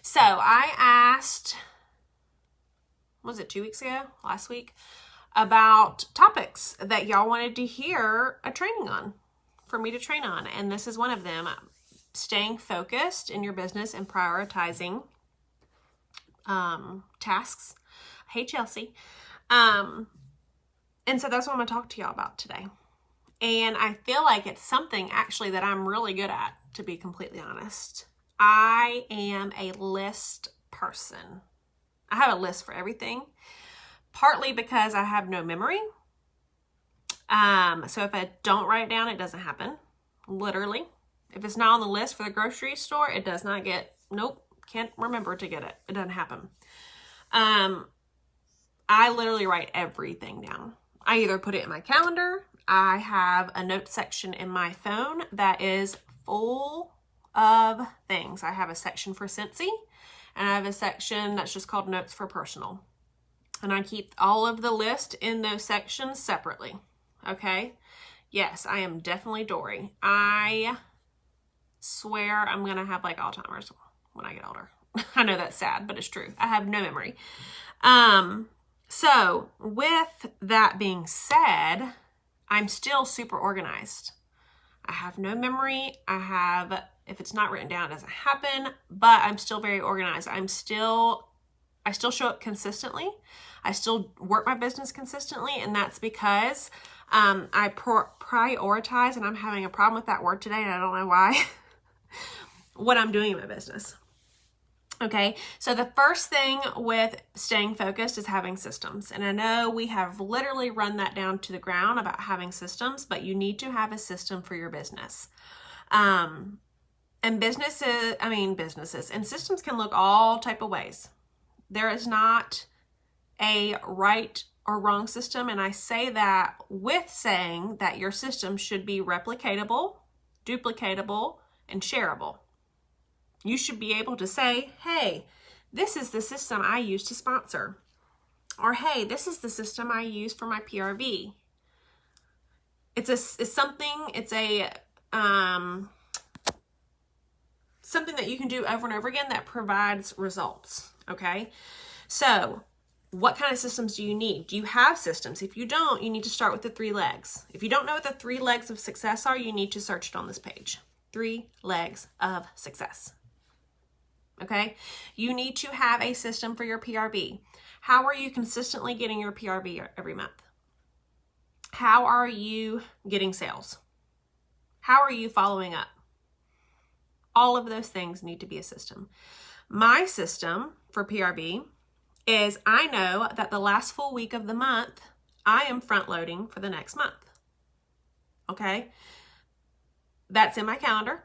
So I asked, was it 2 weeks ago? Last week? About topics that y'all wanted to hear a training on, for me to train on. And this is one of them. Staying focused in your business and prioritizing tasks. Hey, Chelsea. And so that's what I'm going to talk to y'all about today. And I feel like it's something actually that I'm really good at, to be completely honest. I am a list person. I have a list for everything, partly because I have no memory. So if I don't write it down, it doesn't happen. Literally. If it's not on the list for the grocery store, it does not get, can't remember to get it. It doesn't happen. I literally write everything down. I either put it in my calendar. I have a note section in my phone that is full of things. I have a section for Scentsy, and I have a section that's just called Notes for Personal. And I keep all of the list in those sections separately. Okay? Yes, I am definitely Dory. I swear I'm going to have like Alzheimer's when I get older. I know that's sad, but it's true. I have no memory. So with that being said, I'm still super organized. I have no memory. If it's not written down, it doesn't happen, but I'm still very organized. I still show up consistently. I still work my business consistently, and that's because I prioritize, and I'm having a problem with that word today, and I don't know why, what I'm doing in my business. Okay, so the first thing with staying focused is having systems. And I know we have literally run that down to the ground about having systems, but you need to have a system for your business. And businesses, and systems can look all type of ways. There is not a right or wrong system. And I say that with saying that your system should be replicatable, duplicatable, and shareable. You should be able to say, hey, this is the system I use to sponsor. Or, hey, this is the system I use for my PRV. It's something that you can do over and over again that provides results, okay? So what kind of systems do you need? Do you have systems? If you don't, you need to start with the 3 legs. If you don't know what the 3 legs of success are, you need to search it on this page. 3 legs of success. Okay? You need to have a system for your PRV. How are you consistently getting your PRV every month? How are you getting sales? How are you following up? All of those things need to be a system. My system for PRV is I know that the last full week of the month, I am front loading for the next month. Okay? That's in my calendar.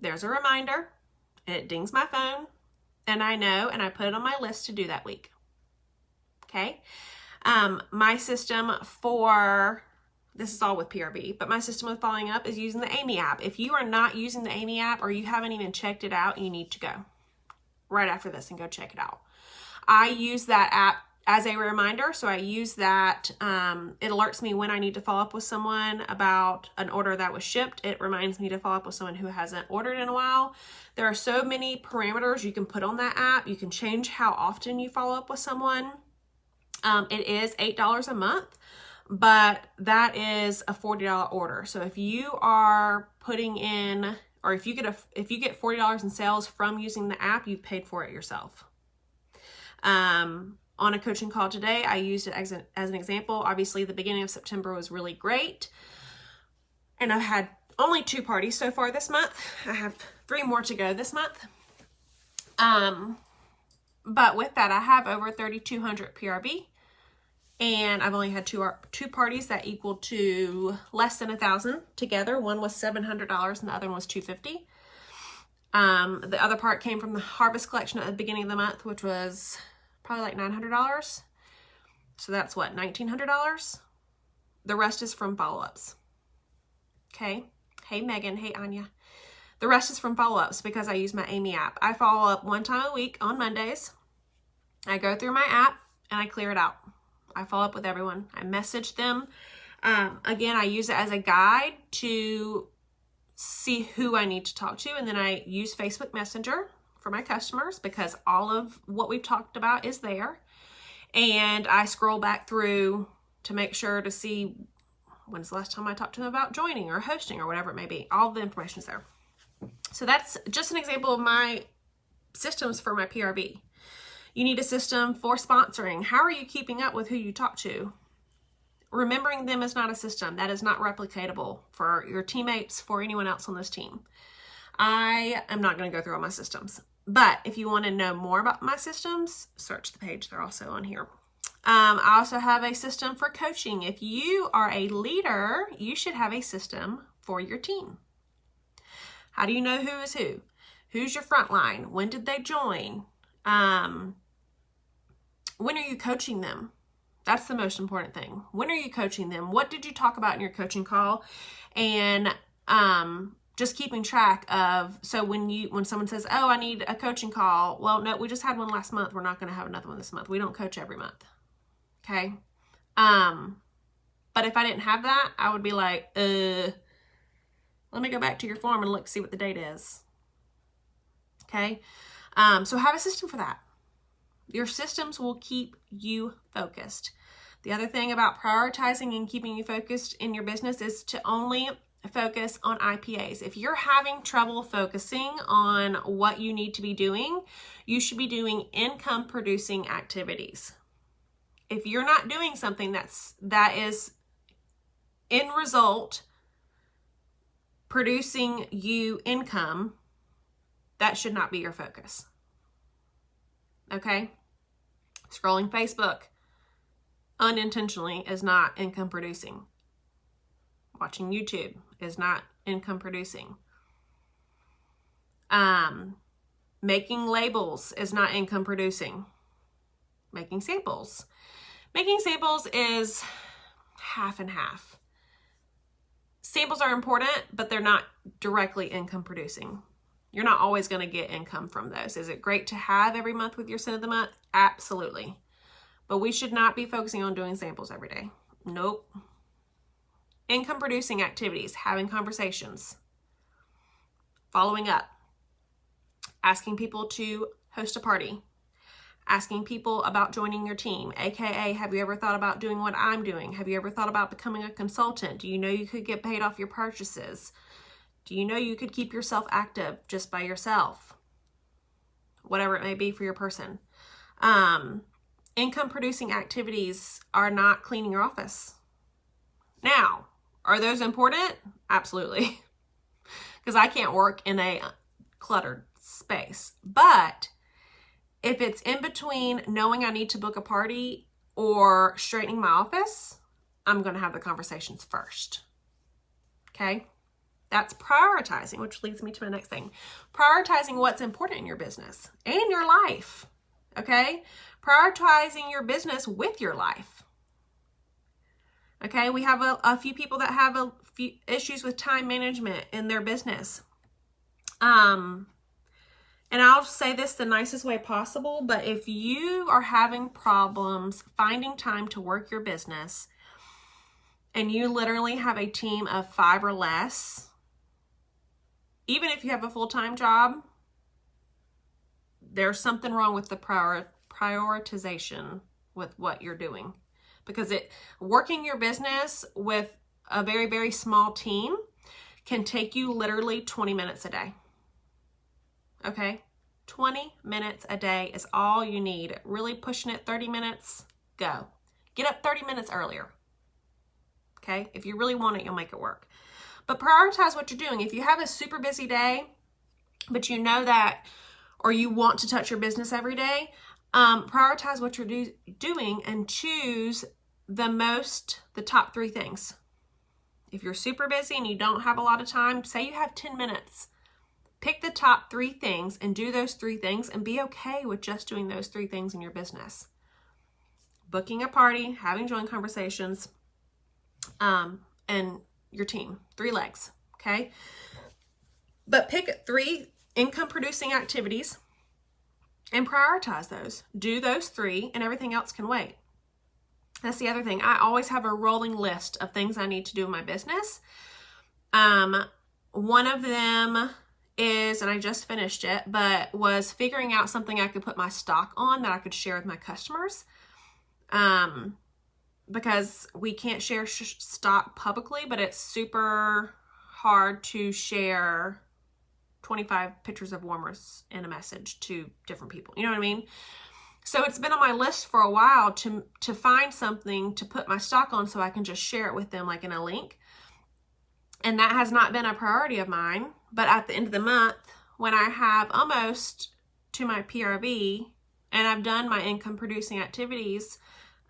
There's a reminder. It dings my phone, and I know, and I put it on my list to do that week. Okay? My system for, this is all with PRV, but my system with following up is using the Amy app. If you are not using the Amy app or you haven't even checked it out, you need to go right after this and go check it out. I use that app as a reminder. So I use that. It alerts me when I need to follow up with someone about an order that was shipped. It reminds me to follow up with someone who hasn't ordered in a while. There are so many parameters you can put on that app. You can change how often you follow up with someone. It is $8 a month, but that is a $40 order. So if you are putting in, or if you get $40 in sales from using the app, you've paid for it yourself. On a coaching call today, I used it as an example. Obviously, the beginning of September was really great. And I've had only 2 parties so far this month. I have 3 more to go this month. But with that, I have over 3,200 PRV. And I've only had two parties that equal to less than $1,000 together. One was $700 and the other one was $250. The other part came from the Harvest Collection at the beginning of the month, which was probably like $900. So that's what, $1,900? The rest is from follow-ups. Okay. Hey, Megan. Hey, Anya. The rest is from follow-ups because I use my Amy app. I follow up 1 time a week on Mondays. I go through my app and I clear it out. I follow up with everyone. I message them. Again, I use it as a guide to see who I need to talk to. And then I use Facebook Messenger for my customers because all of what we've talked about is there. And I scroll back through to make sure to see when's the last time I talked to them about joining or hosting or whatever it may be. All the information is there. So that's just an example of my systems for my PRB. You need a system for sponsoring. How are you keeping up with who you talk to? Remembering them is not a system. That is not replicatable for your teammates, for anyone else on this team. I am not going to go through all my systems. But if you want to know more about my systems, search the page. They're also on here. I also have a system for coaching. If you are a leader, you should have a system for your team. How do you know who is who? Who's your front line? When did they join? When are you coaching them? That's the most important thing. When are you coaching them? What did you talk about in your coaching call? And just keeping track of, so when someone says, oh, I need a coaching call. Well, no, we just had one last month. We're not going to have another one this month. We don't coach every month. Okay. But if I didn't have that, I would be like, let me go back to your form and look, see what the date is. Okay. So have a system for that. Your systems will keep you focused. The other thing about prioritizing and keeping you focused in your business is to only focus on IPAs. If you're having trouble focusing on what you need to be doing, you should be doing income producing activities. If you're not doing something that is in result producing you income, that should not be your focus. Okay? Scrolling Facebook unintentionally is not income producing. Watching YouTube is not income producing. Making labels is not income producing. Making samples. Making samples is half and half. Samples are important, but they're not directly income producing. You're not always going to get income from those. Is it great to have every month with your Sin of the Month? Absolutely. But we should not be focusing on doing samples every day. Nope. Income producing activities, having conversations, following up, asking people to host a party, asking people about joining your team, aka have you ever thought about doing what I'm doing? Have you ever thought about becoming a consultant? Do you know you could get paid off your purchases? Do you know you could keep yourself active just by yourself? Whatever it may be for your person. Income producing activities are not cleaning your office. Now, are those important? Absolutely. Because I can't work in a cluttered space. But if it's in between knowing I need to book a party or straightening my office, I'm going to have the conversations first. Okay? That's prioritizing, which leads me to my next thing. Prioritizing what's important in your business and your life. Okay? Prioritizing your business with your life. Okay, we have a few people that have a few issues with time management in their business. And I'll say this the nicest way possible, but if you are having problems finding time to work your business and you literally have a team of 5 or less, even if you have a full-time job, there's something wrong with the prioritization with what you're doing. Because working your business with a very, very small team can take you literally 20 minutes a day. Okay? 20 minutes a day is all you need. Really pushing it 30 minutes, go. Get up 30 minutes earlier. Okay? If you really want it, you'll make it work. But prioritize what you're doing. If you have a super busy day, but you know that, or you want to touch your business every day, prioritize what you're doing and choose the top 3 things. If you're super busy and you don't have a lot of time, say you have 10 minutes. Pick the top 3 things and do those 3 things and be okay with just doing those 3 things in your business. Booking a party, having joint conversations, and your team. 3 legs, okay? But pick 3 income producing activities and prioritize those. Do those 3 and everything else can wait. That's the other thing. I always have a rolling list of things I need to do in my business. One of them is, and I just finished it, but was figuring out something I could put my stock on that I could share with my customers. Because we can't share stock publicly, but it's super hard to share 25 pictures of warmers in a message to different people. You know what I mean? So it's been on my list for a while to find something to put my stock on so I can just share it with them like in a link. And that has not been a priority of mine. But at the end of the month, when I have almost to my PRV and I've done my income producing activities,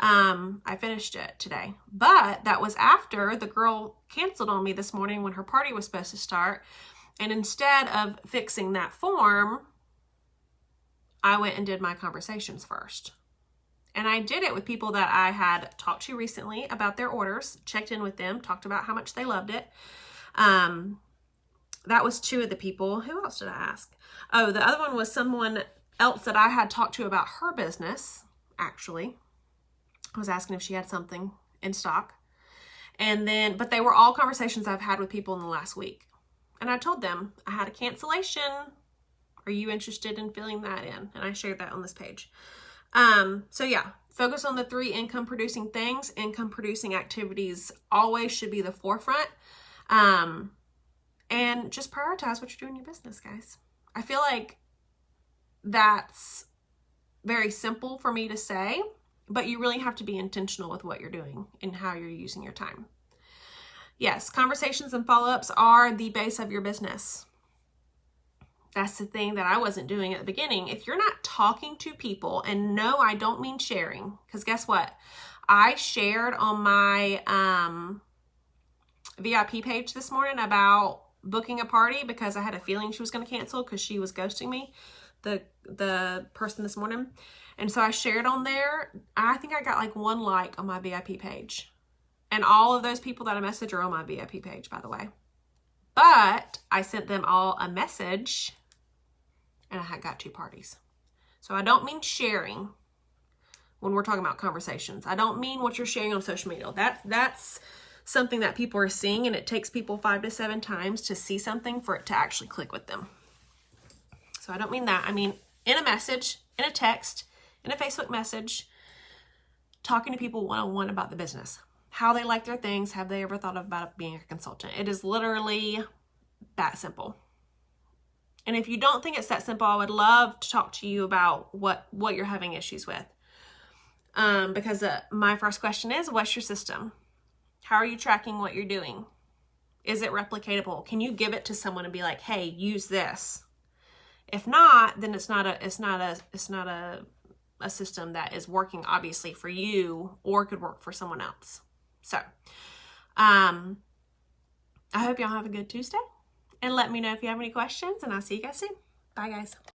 I finished it today. But that was after the girl canceled on me this morning when her party was supposed to start. And instead of fixing that form, I went and did my conversations first. And I did it with people that I had talked to recently about their orders, checked in with them, talked about how much they loved it. That was 2 of the people. Who else did I ask? Oh, the other one was someone else that I had talked to about her business, actually. I was asking if she had something in stock. And then, but they were all conversations I've had with people in the last week. And I told them I had a cancellation. Are you interested in filling that in? And I shared that on this page. So yeah, focus on the 3 income producing things. Income producing activities always should be the forefront. And just prioritize what you're doing in your business, guys. I feel like that's very simple for me to say, but you really have to be intentional with what you're doing and how you're using your time. Yes, conversations and follow-ups are the base of your business. That's the thing that I wasn't doing at the beginning. If you're not talking to people, and no, I don't mean sharing, because guess what? I shared on my VIP page this morning about booking a party because I had a feeling she was going to cancel because she was ghosting me, the person this morning. And so I shared on there. I think I got like 1 like on my VIP page. And all of those people that I messaged are on my VIP page, by the way. But I sent them all a message and I had got 2 parties. So I don't mean sharing when we're talking about conversations. I don't mean what you're sharing on social media. That's something that people are seeing, and it takes people 5 to 7 times to see something for it to actually click with them. So I don't mean that. I mean in a message, in a text, in a Facebook message, talking to people one-on-one about the business. How they like their things. Have they ever thought about being a consultant? It is literally that simple. And if you don't think it's that simple, I would love to talk to you about what you're having issues with. Because my first question is, what's your system? How are you tracking what you're doing? Is it replicatable? Can you give it to someone and be like, hey, use this? If not, then it's not a system that is working obviously for you or could work for someone else. So, I hope y'all have a good Tuesday, and let me know if you have any questions, and I'll see you guys soon. Bye, guys.